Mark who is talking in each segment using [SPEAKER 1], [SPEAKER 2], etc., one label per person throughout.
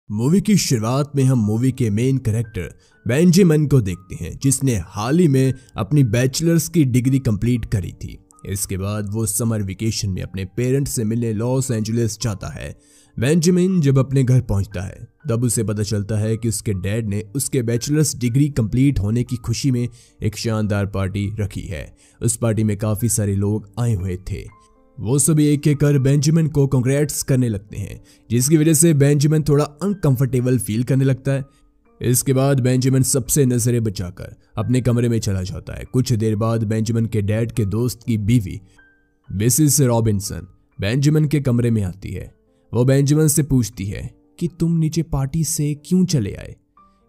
[SPEAKER 1] Movie की शुरुआत में हम मूवी के मेन कैरेक्टर बेंजामिन को देखते हैं, जिसने हाल ही में अपनी बैचलर्स की डिग्री कंप्लीट करी थी। इसके बाद वो समर वेकेशन में अपने पेरेंट्स से मिलने लॉस एंजलिस जाता है। बेंजामिन जब अपने घर पहुंचता है तब उसे पता चलता है कि उसके डैड ने उसके बैचलर्स डिग्री कंप्लीट होने की खुशी में एक शानदार पार्टी रखी है। उस पार्टी में काफी सारे लोग आए हुए थे। वो सभी एक एक कर बेंजामिन को कांग्रेट्स करने लगते हैं, जिसकी वजह से बेंजामिन थोड़ा अनकंफर्टेबल फील करने लगता है। इसके बाद बेंजामिन सबसे नजरें बचाकर अपने कमरे में चला जाता है। कुछ देर बाद बेंजामिन के डैड के दोस्त की बीवी मिसेस रॉबिन्सन बेंजामिन के कमरे में आती है। वो बेंजामिन से पूछती है कि तुम नीचे पार्टी से क्यों चले आए,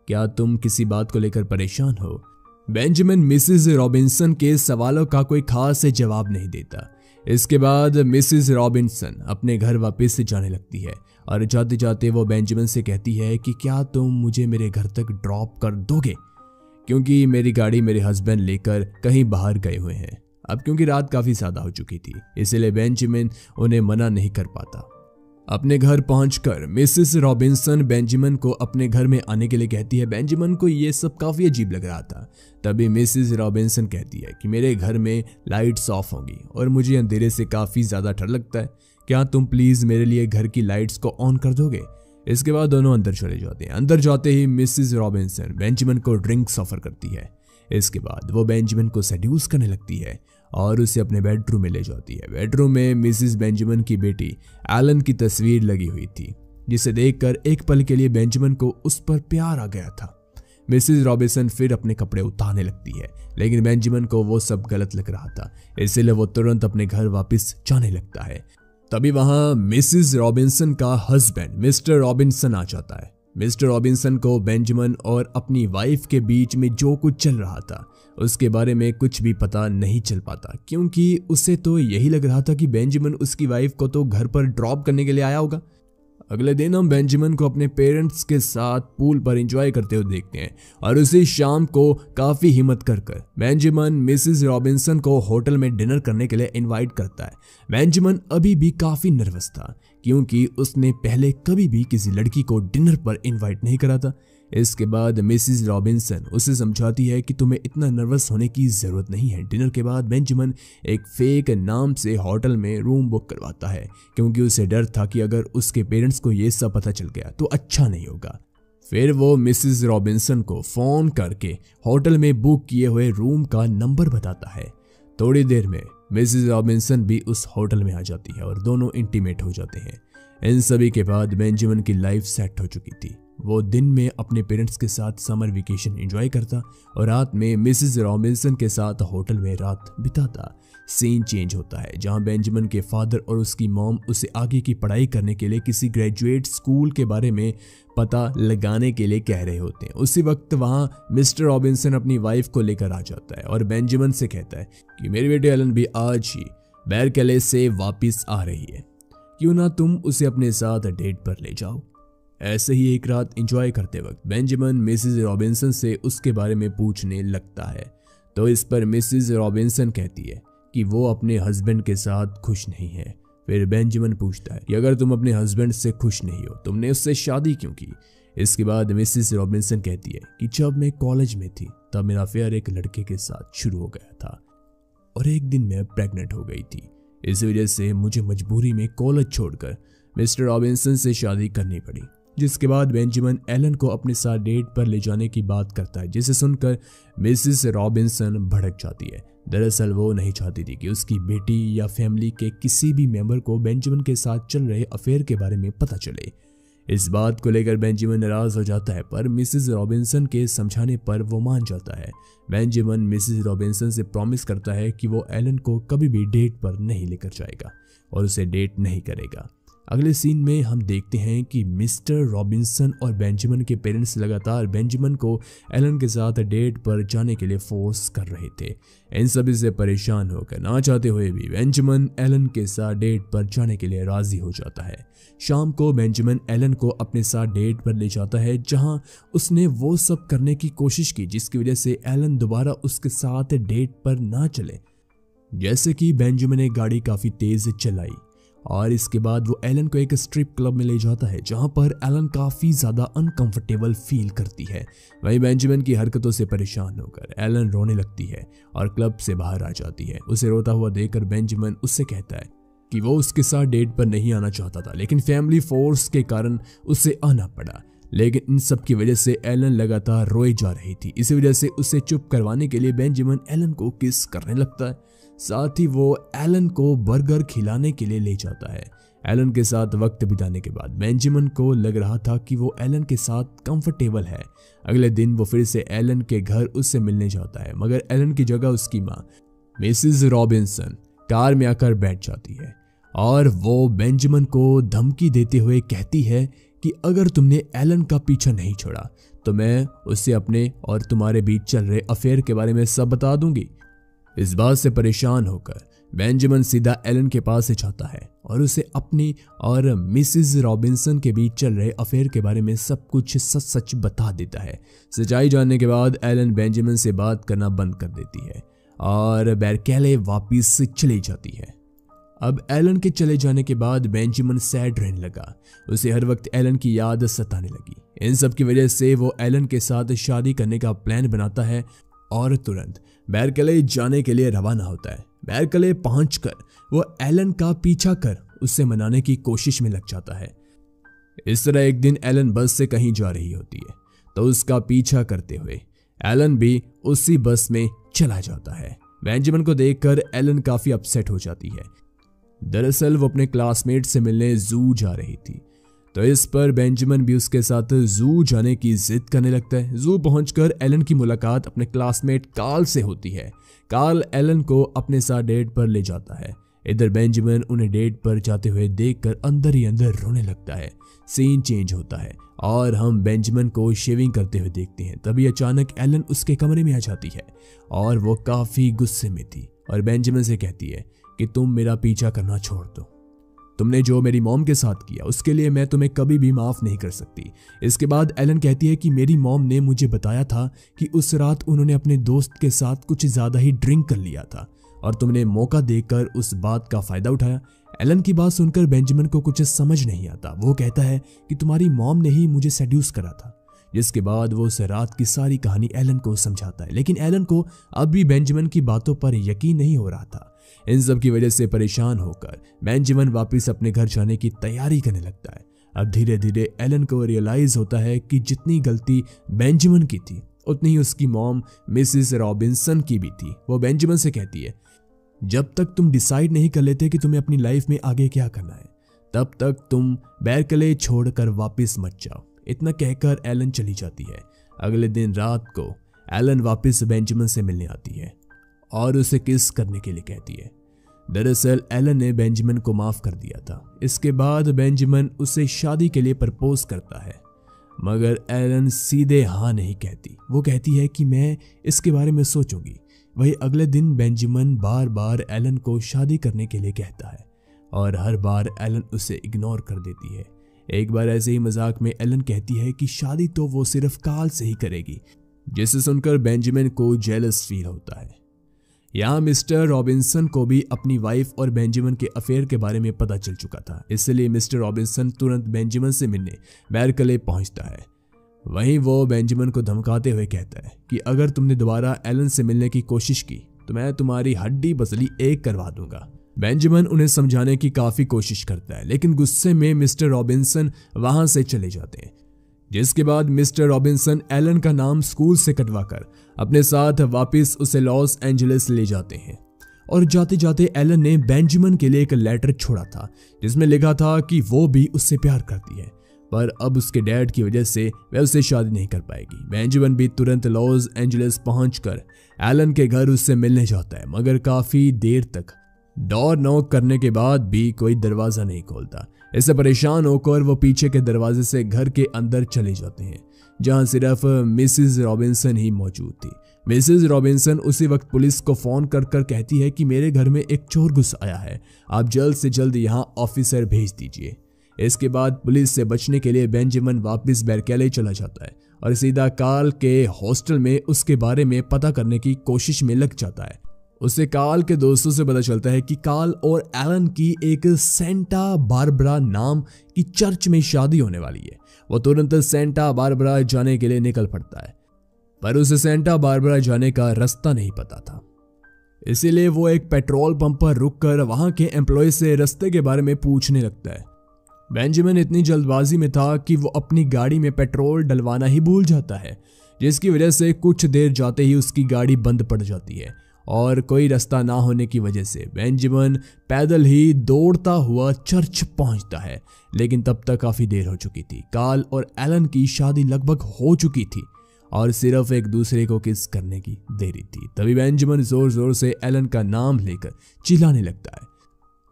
[SPEAKER 1] क्या तुम किसी बात को लेकर परेशान हो। बेंजामिन मिसेस रॉबिन्सन के सवालों का कोई खास जवाब नहीं देता। इसके बाद मिसेस रॉबिन्सन अपने घर वापस से जाने लगती है और जाते जाते वो बेंजामिन से कहती है कि क्या तुम मुझे मेरे घर तक ड्रॉप कर दोगे, क्योंकि मेरी गाड़ी मेरे हस्बैंड लेकर कहीं बाहर गए हुए हैं। अब क्योंकि रात काफी ज्यादा हो चुकी थी, इसलिए बेंजामिन उन्हें मना नहीं कर पाता। अपने घर पहुंचकर मिसेस रॉबिन्सन बेंजामिन को अपने घर में आने के लिए कहती है। बेंजामिन को ये सब काफी अजीब लग रहा था। तभी मिसेस रॉबिन्सन कहती है कि मेरे घर में लाइट्स ऑफ होंगी और मुझे अंधेरे से काफी ज्यादा डर लगता है, क्या तुम प्लीज मेरे लिए घर की लाइट्स को ऑन कर दोगे। इसके बाद दोनों अंदर चले जाते हैं। अंदर जाते ही मिसेस रॉबिन्सन बेंजामिन को ड्रिंक्स ऑफर करती है। इसके बाद वो बेंजामिन को सेड्यूस करने लगती है और उसे अपने बेडरूम में ले जाती है। बेडरूम में मिसेस बेंजामिन की बेटी एलन की तस्वीर लगी हुई थी, जिसे देखकर एक पल के लिए बेंजामिन को उस पर प्यार आ गया था। मिसेस रॉबिन्सन फिर अपने कपड़े उतारने लगती है, लेकिन बेंजामिन को वो सब गलत लग रहा था, इसलिए वो तुरंत अपने घर वापस जाने लगता है। तभी वहां मिसेस रॉबिन्सन का हस्बैंड मिस्टर रॉबिन्सन आ जाता है। मिस्टर रॉबिन्सन को बेंजामिन और अपनी वाइफ के बीच में जो कुछ चल रहा था उसके बारे में कुछ भी पता नहीं चल पाता, क्योंकि उसे तो यही लग रहा था कि बेंजामिन उसकी वाइफ को तो घर पर ड्रॉप करने के लिए आया होगा। अगले दिन हम बेंजामिन को अपने पेरेंट्स के साथ पूल पर एंजॉय करते हुए देखते हैं और उसी शाम को काफी हिम्मत कर बेंजामिन मिसेस रॉबिन्सन को होटल में डिनर करने के लिए इनवाइट करता है। बेंजामिन अभी भी काफी नर्वस था, क्योंकि उसने पहले कभी भी किसी लड़की को डिनर पर इनवाइट नहीं करा था। इसके बाद मिसेस रॉबिन्सन उसे समझाती है कि तुम्हें इतना नर्वस होने की जरूरत नहीं है। डिनर के बाद बेंजामिन एक फेक नाम से होटल में रूम बुक करवाता है, क्योंकि उसे डर था कि अगर उसके पेरेंट्स को ये सब पता चल गया तो अच्छा नहीं होगा। फिर वो मिसेस रॉबिन्सन को फोन करके होटल में बुक किए हुए रूम का नंबर बताता है। थोड़ी देर में मिसेस रॉबिन्सन भी उस होटल में आ जाती है और दोनों इंटीमेट हो जाते हैं। इन सभी के बाद बेंजामिन की लाइफ सेट हो चुकी थी। वो दिन में अपने पेरेंट्स के साथ समर वेकेशन एंजॉय करता और रात में मिसेस रॉबिन्सन के साथ होटल में रात बिताता। सीन चेंज होता है, जहां बेंजामिन के फादर और उसकी मॉम उसे आगे की पढ़ाई करने के लिए किसी ग्रेजुएट स्कूल के बारे में पता लगाने के लिए कह रहे होते हैं। उसी वक्त वहां मिस्टर रॉबिन्सन अपनी वाइफ को लेकर आ जाता है और बेंजामिन से कहता है कि मेरी बेटी एलन भी आज ही बैरकेले से वापिस आ रही है, क्यों ना तुम उसे अपने साथ डेट पर ले जाओ। ऐसे ही एक रात एंजॉय करते वक्त बेंजामिन मिसेस रॉबिन्सन से उसके बारे में पूछने लगता है, तो इस पर मिसेस रॉबिन्सन कहती है कि वो अपने हस्बैंड के साथ खुश नहीं है। फिर बेंजामिन पूछता है कि अगर तुम अपने हस्बैंड से खुश नहीं हो, तुमने उससे शादी क्यों की। इसके बाद मिसेस रॉबिन्सन कहती है कि जब मैं कॉलेज में थी तब मेरा अफेयर एक लड़के के साथ शुरू हो गया था और एक दिन मैं प्रेग्नेंट हो गई थी। इस वजह से मुझे मजबूरी में कॉलेज छोड़कर मिस्टर रॉबिन्सन से शादी करनी पड़ी। जिसके बाद बेंजामिन एलन को अपने साथ डेट पर ले जाने की बात करता है, जिसे सुनकर मिसेस रॉबिन्सन भड़क जाती है। दरअसल वो नहीं चाहती थी कि उसकी बेटी या फैमिली के किसी भी मेंबर को बेंजामिन के साथ चल रहे अफेयर के बारे में पता चले। इस बात को लेकर बेंजामिन नाराज हो जाता है, पर मिसेस रॉबिन्सन के समझाने पर वो मान जाता है। बेंजामिन मिसेस रॉबिन्सन से प्रॉमिस करता है कि वो एलन को कभी भी डेट पर नहीं लेकर जाएगा और उसे डेट नहीं करेगा। अगले सीन में हम देखते हैं कि मिस्टर रॉबिन्सन और बेंजामिन के पेरेंट्स लगातार बेंजामिन को एलन के साथ डेट पर जाने के लिए फोर्स कर रहे थे। इन सभी से परेशान होकर ना चाहते हुए भी बेंजामिन एलन के साथ डेट पर जाने के लिए राजी हो जाता है। शाम को बेंजामिन एलन को अपने साथ डेट पर ले जाता है, जहां उसने वो सब करने की कोशिश की जिसकी वजह से एलन दोबारा उसके साथ डेट पर ना चले। जैसे कि बेंजामिन ने गाड़ी काफी तेज चलाई और इसके बाद वो एलन को एक स्ट्रिप क्लब में ले जाता है जहां पर एलन काफी ज्यादा अनकंफर्टेबल फील करती है। वहीं बेंजामिन की हरकतों से परेशान होकर एलन रोने लगती है और क्लब से बाहर आ जाती है। उसे रोता हुआ देखकर बेंजामिन उससे कहता है कि वो उसके साथ डेट पर नहीं आना चाहता था, लेकिन फैमिली फोर्स के कारण उसे आना पड़ा। लेकिन इन सब की वजह से एलन लगातार रोई जा रही थी। इसी वजह से उसे चुप करवाने के लिए बेंजामिन एलन को किस करने लगता है। साथ ही वो एलन को बर्गर खिलाने के लिए ले जाता है। एलन के साथ वक्त बिताने के बाद बेंजामिन को लग रहा था कि वो एलन के साथ कंफर्टेबल है। अगले दिन वो फिर से एलन के घर उससे मिलने जाता है, मगर एलन की जगह उसकी माँ मिसेस रॉबिन्सन कार में आकर बैठ जाती है और वो बेंजामिन को धमकी देते हुए कहती है कि अगर तुमने एलन का पीछा नहीं छोड़ा तो मैं उससे अपने और तुम्हारे बीच चल रहे अफेयर के बारे में सब बता दूंगी। इस बात से परेशान होकर बेंजामिन सीधा एलन के पास से जाता है और उसे अपनी और मिसेस रॉबिन्सन के बीच चल रहे अफेयर के बारे में सब कुछ सच सच बता देता है। सच्चाई जानने के बाद एलन बेंजामिन से बात करना बंद कर देती है और बेरकेले वापिस चली जाती है। अब एलन के चले जाने के बाद बेंजामिन सैड रहने लगा। उसे हर वक्त एलन की याद सताने लगी। इन सब की वजह से वो एलन के साथ शादी करने का प्लान बनाता है और तुरंत बेरकेले जाने के लिए रवाना होता है। बेरकेले पहुंचकर वो एलन का पीछा कर उससे मनाने की कोशिश में लग जाता है। इस तरह एक दिन एलन बस से कहीं जा रही होती है तो उसका पीछा करते हुए एलन भी उसी बस में चला जाता है। बेंजामिन को देखकर एलन काफी अपसेट हो जाती है। दरअसल वो अपने क्लासमेट से मिलने जू जा रही थी, तो इस पर बेंजामिन भी उसके साथ जू जाने की जिद करने लगता है। जू पहुंचकर एलन की मुलाकात अपने क्लासमेट कार्ल से होती है। कार्ल एलन को अपने साथ डेट पर ले जाता है। इधर बेंजामिन उन्हें डेट पर जाते हुए देखकर अंदर ही अंदर रोने लगता है। सीन चेंज होता है और हम बेंजामिन को शेविंग करते हुए देखते हैं। तभी अचानक एलन उसके कमरे में आ जाती है और वो काफी गुस्से में थी और बेंजामिन से कहती है कि तुम मेरा पीछा करना छोड़ दो। तुमने जो मेरी मॉम के साथ किया उसके लिए मैं तुम्हें कभी भी माफ नहीं कर सकती। इसके बाद एलन कहती है कि मेरी मॉम ने मुझे बताया था कि उस रात उन्होंने अपने दोस्त के साथ कुछ ज्यादा ही ड्रिंक कर लिया था और तुमने मौका देकर उस बात का फायदा उठाया। एलन की बात सुनकर बेंजामिन को कुछ समझ नहीं आता। वो कहता है कि तुम्हारी मॉम ने ही मुझे सेड्यूस करा था। जिसके बाद वो उस रात की सारी कहानी एलन को समझाता है, लेकिन एलन को अब भी बेंजामिन की बातों पर यकीन नहीं हो रहा था। इन सब की वजह से परेशान होकर बेंजामिन वापस अपने घर जाने की तैयारी करने लगता है। अब धीरे धीरे एलन को रियलाइज होता है कि जितनी गलती बेंजामिन की थी उतनी ही उसकी मॉम मिसेस रॉबिन्सन की भी थी। वो बेंजामिन से कहती है, जब तक तुम डिसाइड नहीं कर लेते कि तुम्हें अपनी लाइफ में आगे क्या करना है तब तक तुम बेरकेले छोड़कर वापस मत जाओ। इतना कहकर एलन चली जाती है। अगले दिन रात को एलन वापस बेंजामिन से मिलने आती है और उसे किस करने के लिए कहती है। दरअसल एलन ने बेंजामिन को माफ कर दिया था। इसके बाद बेंजामिन उसे शादी के लिए प्रपोज करता है, मगर एलन सीधे हाँ नहीं कहती। वो कहती है कि मैं इसके बारे में सोचूंगी। वही अगले दिन बेंजामिन बार बार एलन को शादी करने के लिए कहता है और हर बार एलन उसे इग्नोर कर देती है। एक बार ऐसे ही मजाक में एलन कहती है कि शादी तो वो सिर्फ कार्ल से ही करेगी, जिसे सुनकर बेंजामिन को जेलस फील होता है। यहाँ मिस्टर रॉबिन्सन को भी अपनी वाइफ और बेंजामिन के अफेयर के बारे में पता चल चुका था, इसलिए मिस्टर रॉबिन्सन तुरंत बेंजामिन से मिलने बेरकेले पहुंचता है। वहीं वो बेंजामिन को धमकाते हुए कहता है कि अगर तुमने दोबारा एलन से मिलने की कोशिश की तो मैं तुम्हारी हड्डी बसली एक करवा दूंगा। बेंजामिन उन्हें समझाने की काफी कोशिश करता है, लेकिन गुस्से में मिस्टर रॉबिन्सन वहां से चले जाते हैं। जिसके बाद मिस्टर रॉबिन्सन एलन का नाम स्कूल से कटवाकर अपने साथ वापस उसे लॉस एंजलिस ले जाते हैं और जाते जाते एलन ने बेंजामिन के लिए एक लेटर छोड़ा था जिसमें लिखा था कि वो भी उससे प्यार करती है, पर अब उसके डैड की वजह से वह उससे शादी नहीं कर पाएगी। बेंजामिन भी तुरंत लॉस एंजलिस पहुंचकर एलन के घर उससे मिलने जाता है, मगर काफी देर तक डोर नॉक करने के बाद भी कोई दरवाजा नहीं खोलता। इससे परेशान होकर वो पीछे के दरवाजे से घर के अंदर चले जाते हैं, जहां सिर्फ मिसेस रॉबिन्सन ही मौजूद थी। मिसेस रॉबिन्सन उसी वक्त पुलिस को फोन कर कहती है कि मेरे घर में एक चोर घुस आया है, आप जल्द से जल्द यहाँ ऑफिसर भेज दीजिए। इसके बाद पुलिस से बचने के लिए बेंजामिन वापस बेरकेले चला जाता है और सीधा कार्ल के हॉस्टल में उसके बारे में पता करने की कोशिश में लग जाता है। उसे कार्ल के दोस्तों से पता चलता है कि कार्ल और एलन की एक सेंटा बारबरा नाम की चर्च में शादी होने वाली है। वो तुरंत सेंटा बारबरा जाने के लिए निकल पड़ता है, पर उसे सेंटा बारबरा जाने का रास्ता नहीं पता था। इसीलिए वो एक पेट्रोल पंप पर रुककर वहां के एम्प्लॉय से रास्ते के बारे में पूछने लगता है। बेंजामिन इतनी जल्दबाजी में था कि वो अपनी गाड़ी में पेट्रोल डलवाना ही भूल जाता है, जिसकी वजह से कुछ देर जाते ही उसकी गाड़ी बंद पड़ जाती है और कोई रास्ता ना होने की वजह से बेंजामिन पैदल ही दौड़ता हुआ चर्च पहुंचता है। लेकिन तब तक काफी देर हो चुकी थी। कार्ल और एलन की शादी लगभग हो चुकी थी और सिर्फ एक दूसरे को किस करने की देरी थी। तभी बेंजामिन जोर जोर से एलन का नाम लेकर चिल्लाने लगता है।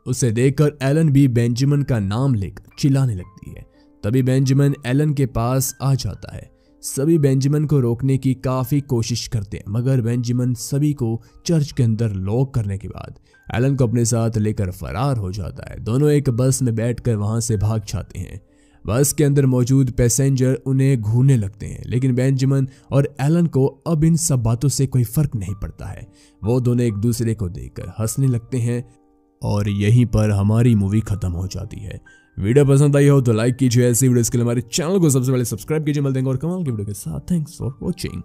[SPEAKER 1] उसे देखकर एलन भी बेंजामिन का नाम लेकर चिल्लाने लगती है। तभी बेंजामिन एलन के पास आ जाता है। सभी बेंजामिन को रोकने की काफी कोशिश करते हैं, मगर बेंजामिन सभी को चर्च के अंदर लॉक करने के बाद एलन को अपने साथ लेकर फरार हो जाता है। दोनों एक बस में बैठकर वहां से भाग जाते हैं। बस के अंदर मौजूद पैसेंजर उन्हें घूरने लगते हैं, लेकिन बेंजामिन और एलन को अब इन सब बातों से कोई फर्क नहीं पड़ता है। वो दोनों एक दूसरे को देखकर हंसने लगते हैं और यहीं पर हमारी मूवी खत्म हो जाती है। वीडियो पसंद आई हो तो लाइक कीजिए। ऐसी वीडियोस के लिए हमारे चैनल को सबसे पहले सब्सक्राइब कीजिए। मिलते हैं और कमाल की वीडियो के साथ। Thanks for watching.